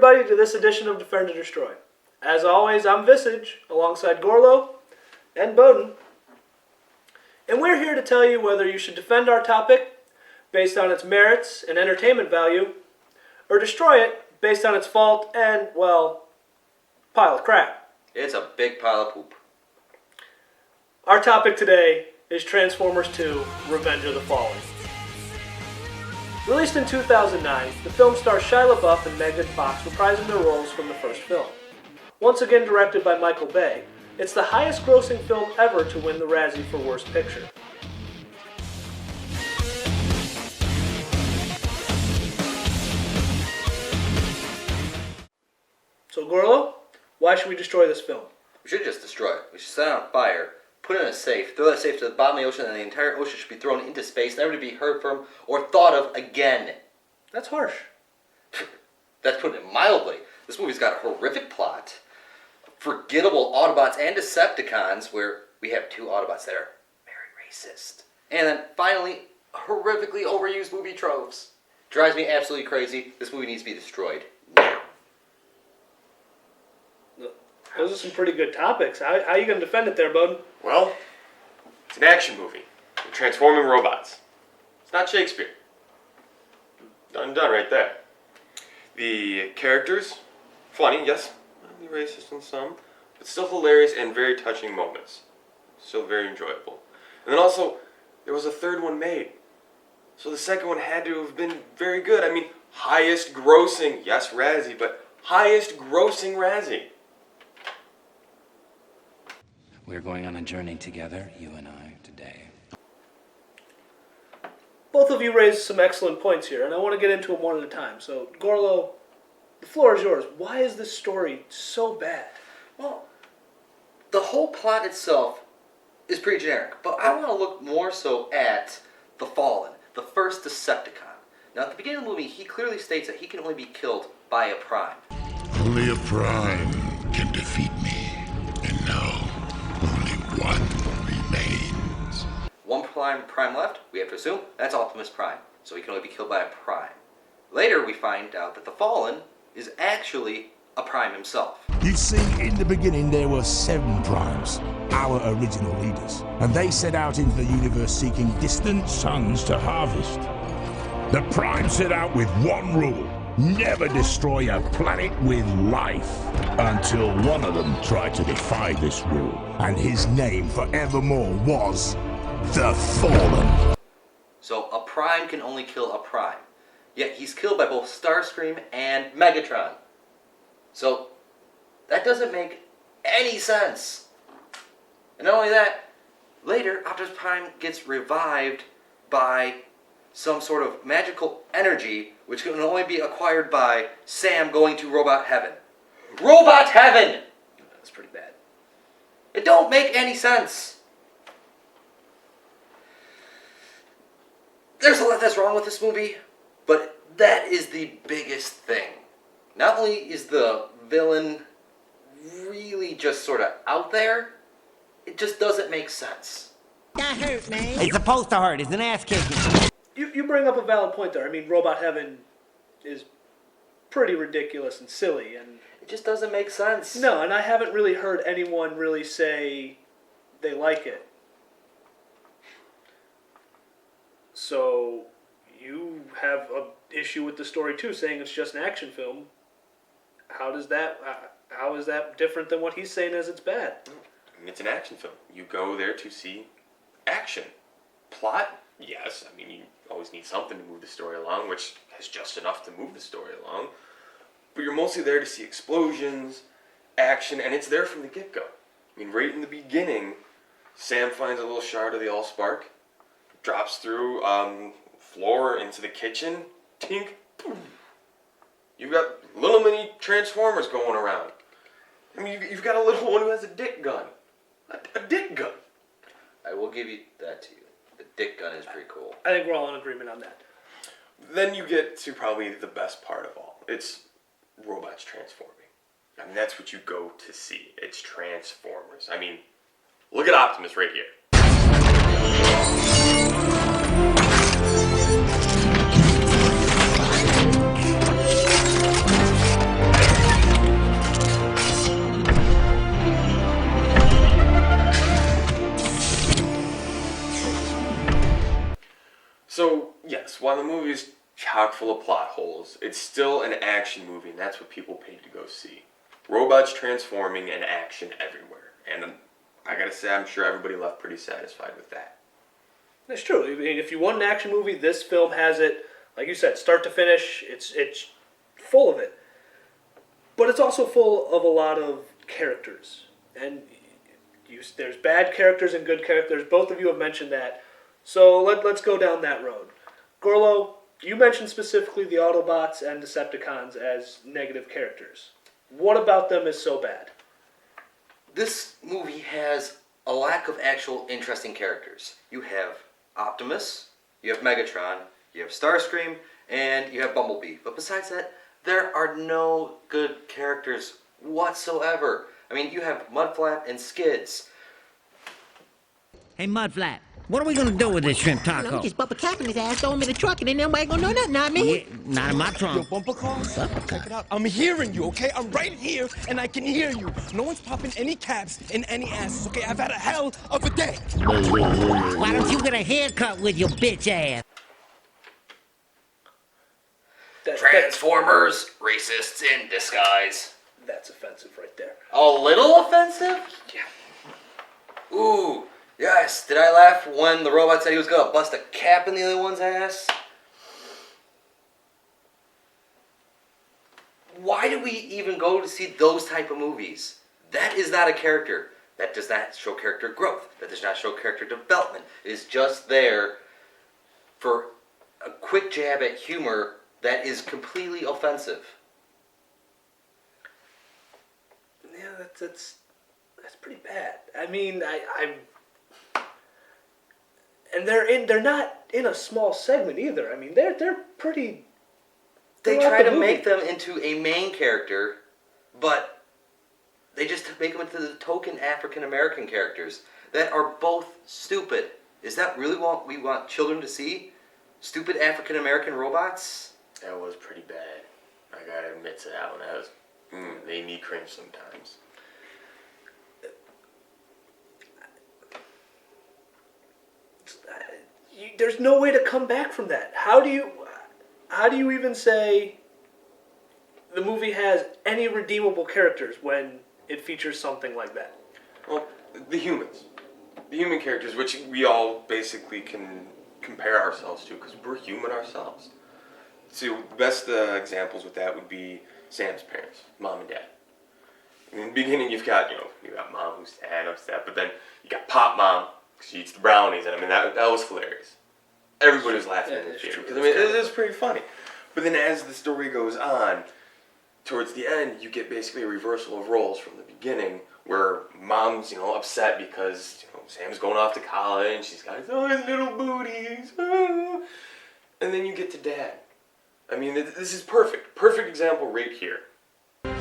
everybody, to this edition of Defend and Destroy. As always, I'm Visage, alongside Gorlo and Bowden. And we're here to tell you whether you should defend our topic based on its merits and entertainment value, or destroy it based on its fault and, well, pile of crap. It's a big pile of poop. Our topic today is Transformers 2: Revenge of the Fallen. Released in 2009, the film stars Shia LaBeouf and Megan Fox reprising their roles from the first film. Once again directed by Michael Bay, it's the highest grossing film ever to win the Razzie for Worst Picture. So Gorlo, why should we destroy this film? We should just destroy it. We should set it on fire, put it in a safe, throw that safe to the bottom of the ocean, and the entire ocean should be thrown into space, never to be heard from or thought of again. That's harsh. That's putting it mildly. This movie's got a horrific plot, forgettable Autobots and Decepticons, where we have two Autobots that are very racist. And then finally, horrifically overused movie tropes. Drives me absolutely crazy. This movie needs to be destroyed now. Those are some pretty good topics. How are you going to defend it there, Bowden? Well, it's an action movie with transforming robots. It's not Shakespeare. Done right there. The characters, funny, yes, maybe racist in some, but still hilarious and very touching moments. Still very enjoyable. And then also, there was a third one made. So the second one had to have been very good. I mean, highest grossing, yes, Razzie, but highest grossing Razzie. We're going on a journey together, you and I, today. Both of you raised some excellent points here, and I want to get into them one at a time. So, Gorlo, the floor is yours. Why is this story so bad? Well, the whole plot itself is pretty generic, but I want to look more so at the Fallen, the first Decepticon. Now, at the beginning of the movie, he clearly states that he can only be killed by a Prime. Only a Prime can defeat me, and now only one remains. One Prime left, we have to assume, that's Optimus Prime, so he can only be killed by a Prime. Later, we find out that the Fallen is actually a Prime himself. You see, in the beginning there were 7 Primes, our original leaders, and they set out into the universe seeking distant suns to harvest. The Prime set out with one rule: never destroy a planet with life, until one of them tried to defy this rule, and his name forevermore was the Fallen. So a Prime can only kill a Prime, yet he's killed by both Starscream and Megatron. So that doesn't make any sense. And not only that, later Optimus Prime gets revived by some sort of magical energy which can only be acquired by Sam going to Robot Heaven. Robot Heaven! That's pretty bad. It don't make any sense. There's a lot that's wrong with this movie, but that is the biggest thing. Not only is the villain really just sort of out there, it just doesn't make sense. That hurt, man. It's supposed to hurt. It's an ass kicking. You bring up a valid point there. I mean, Robot Heaven is pretty ridiculous and silly, and It just doesn't make sense. no, and I haven't really heard anyone really say they like it. So you have an issue with the story too, saying it's just an action film. How is that different than what he's saying as it's bad? I mean, it's an action film. You go there to see action. Plot? Yes. I mean, you always need something to move the story along, which has just enough to move the story along. But you're mostly there to see explosions, action, and it's there from the get-go. I mean, right in the beginning, Sam finds a little shard of the Allspark, drops through floor into the kitchen, tink, boom. You've got little mini Transformers going around. I mean, you've got a little one who has a dick gun. A dick gun. I will give you that to you. The dick gun is pretty cool. I think we're all in agreement on that. Then you get to probably the best part of all. It's robots transforming. I mean, that's what you go to see. It's Transformers. I mean, look at Optimus right here. chock full of plot holes. It's still an action movie, and that's what people paid to go see. Robots transforming and action everywhere. And I gotta say, I'm sure everybody left pretty satisfied with that. That's true. I mean, if you want an action movie, this film has it. Like you said, start to finish, it's full of it. But it's also full of a lot of characters. And there's bad characters and good characters. Both of you have mentioned that. So let's go down that road. Gorlo, you mentioned specifically the Autobots and Decepticons as negative characters. What about them is so bad? This movie has a lack of actual interesting characters. You have Optimus, you have Megatron, you have Starscream, and you have Bumblebee. But besides that, there are no good characters whatsoever. I mean, you have Mudflap and Skids. Hey, Mudflap, what are we gonna do with this shrimp taco? Just bump a cap in his ass, throw him in the truck, and then nobody gonna know nothing, not me. Yeah, not in my trunk. Bumper cars? Check it out. I'm hearing you, okay? I'm right here, and I can hear you. No one's popping any caps in any asses, okay? I've had a hell of a day. Why don't you get a haircut with your bitch ass? Transformers, racists in disguise. That's offensive right there. A little offensive? Yeah. Ooh, yes. Did I laugh when the robot said he was gonna bust a cap in the other one's ass? Why do we even go to see those type of movies? That is not a character. That does not show character growth. That does not show character development. It is just there for a quick jab at humor that is completely offensive. Yeah, that's pretty bad. I mean, and they're not in a small segment either. I mean, they're pretty. They throughout try the to movie. make them into a main character, but they just make them into the token African American characters that are both stupid. Is that really what we want children to see? Stupid African American robots? That was pretty bad. I gotta admit to that one. That was, made me cringe sometimes. There's no way to come back from that. How do you even say the movie has any redeemable characters when it features something like that? Well, the humans. The human characters, which we all basically can compare ourselves to, because we're human ourselves. So the best examples with that would be Sam's parents, mom and dad. In the beginning, you've got mom who's sad, upset, but then you got Pop Mom, because she eats the brownies, and I mean, that was hilarious. Everybody was laughing in the theater, because I mean, it was pretty funny. But then as the story goes on, towards the end, you get basically a reversal of roles from the beginning, where mom's, upset because, Sam's going off to college, and she's got his little booties, and then you get to dad. I mean, this is perfect. Perfect example right here. You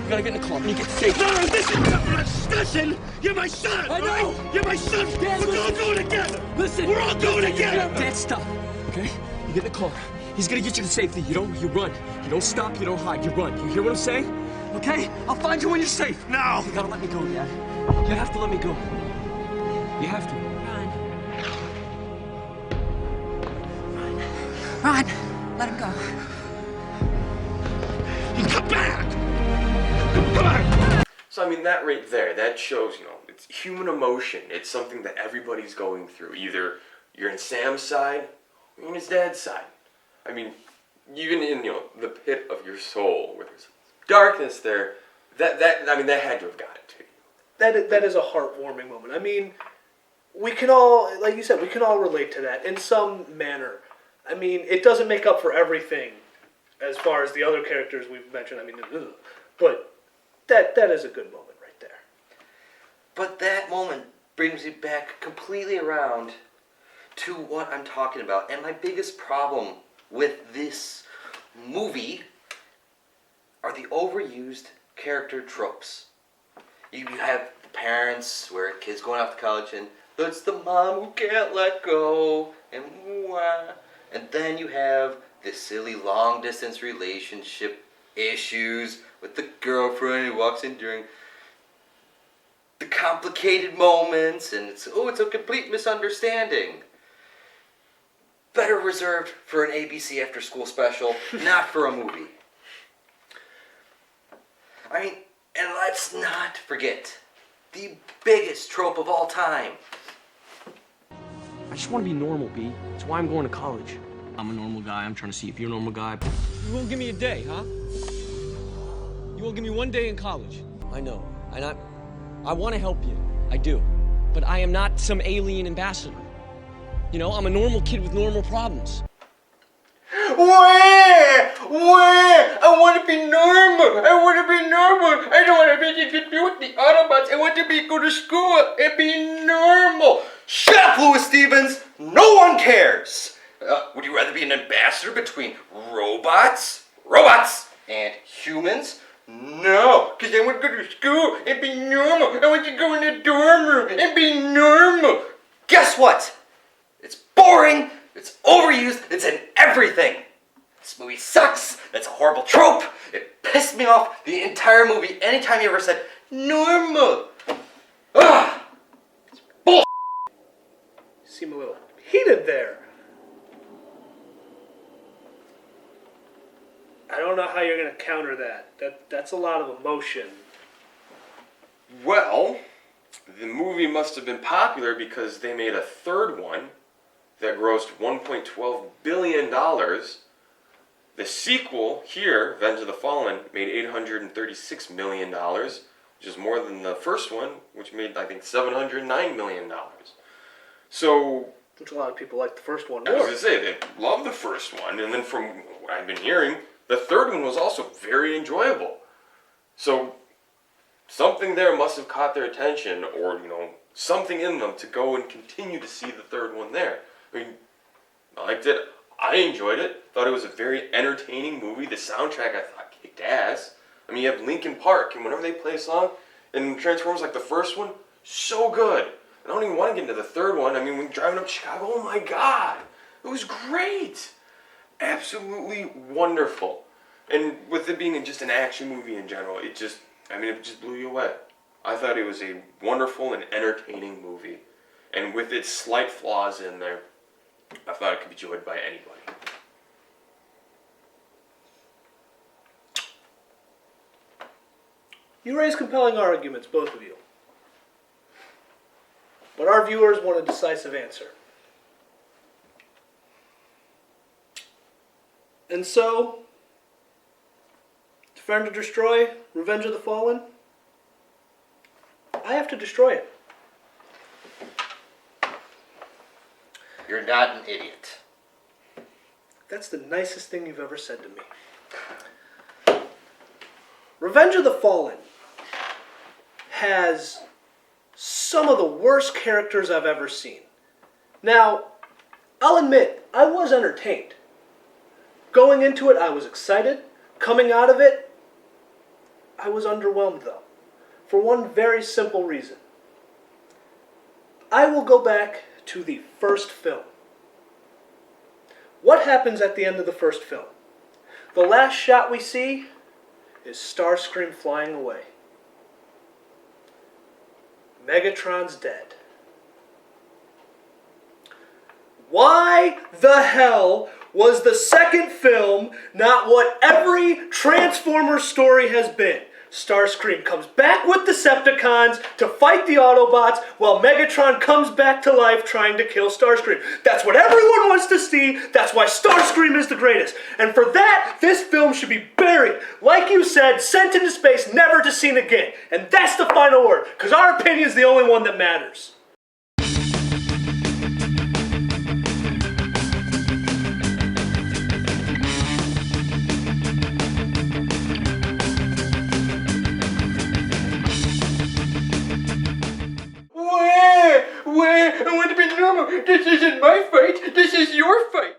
gotta get in the car and you get safe. No, this is not for a discussion! You're my son! I know! Right? You're my son! Dad, we're all going together! Listen! We're all going together! Dad, stop! Okay? You get in the car. He's gonna get you to safety. You run. You don't stop, you don't hide. You run. You hear what I'm saying? Okay? I'll find you when you're safe. Now! You gotta let me go, Dad. You have to let me go. You have to. Ron, let him go. Come back! Come back! So, I mean, that right there, that shows, it's human emotion. It's something that everybody's going through. Either you're in Sam's side, or you're in his dad's side. I mean, even in, the pit of your soul, where there's darkness there, that had to have gotten to you. That is a heartwarming moment. I mean, we can all, like you said, we can all relate to that in some manner. I mean, it doesn't make up for everything as far as the other characters we've mentioned. I mean, but that is a good moment right there. But that moment brings me back completely around to what I'm talking about. And my biggest problem with this movie are the overused character tropes. You have the parents where a kid's going off to college and it's the mom who can't let go and wah. And then you have this silly long distance relationship issues with the girlfriend who walks in during the complicated moments and it's a complete misunderstanding. better reserved for an ABC after school special, not for a movie. I mean, and let's not forget the biggest trope of all time. I just want to be normal, B. That's why I'm going to college. I'm a normal guy. I'm trying to see if you're a normal guy. You won't give me a day, huh? You won't give me one day in college. I know. And I want to help you. I do. But I am not some alien ambassador. You know, I'm a normal kid with normal problems. Where? I want to be normal. I don't want to be with the Autobots. I want to go to school and be normal. Shut up, Louis Stevens! No one cares! Would you rather be an ambassador between robots, and humans? No, because I want to go to school and be normal. I want to go in the dorm room and be normal. Guess what? It's boring, it's overused, it's in everything. This movie sucks, that's a horrible trope. It pissed me off the entire movie anytime you ever said normal. Ugh. It's bull. Seem a little heated there. I don't know how you're going to counter that. That's a lot of emotion. Well, the movie must have been popular because they made a third one that grossed $1.12 billion. The sequel here, Revenge of the Fallen, made $836 million, which is more than the first one, which made, I think, $709 million. So, which a lot of people like the first one I more. was going to say, they love the first one, and then from what I've been hearing, the third one was also very enjoyable. So, something there must have caught their attention, or, something in them to go and continue to see the third one there. I mean, I liked it. I enjoyed it. Thought it was a very entertaining movie. The soundtrack, I thought, kicked ass. I mean, you have Linkin Park, and whenever they play a song in Transformers like the first one, so good. I don't even want to get into the third one. I mean, when driving up to Chicago, oh my God, it was great. Absolutely wonderful. And with it being just an action movie in general, it just blew you away. I thought it was a wonderful and entertaining movie. And with its slight flaws in there, I thought it could be enjoyed by anybody. You raise compelling arguments, both of you. But our viewers want a decisive answer. And so, Defend or Destroy, Revenge of the Fallen, I have to destroy it. You're not an idiot. That's the nicest thing you've ever said to me. Revenge of the Fallen has some of the worst characters I've ever seen. Now, I'll admit, I was entertained. Going into it, I was excited. Coming out of it, I was underwhelmed, though. For one very simple reason. I will go back to the first film. What happens at the end of the first film? The last shot we see is Starscream flying away. Megatron's dead. Why the hell was the second film not what every Transformers story has been? Starscream comes back with Decepticons to fight the Autobots while Megatron comes back to life trying to kill Starscream. That's what everyone wants to see. That's why Starscream is the greatest. And for that, this film should be buried. Like you said, sent into space, never to seen again. And that's the final word, because our opinion is the only one that matters. Where? I want to be normal. This isn't my fight. This is your fight.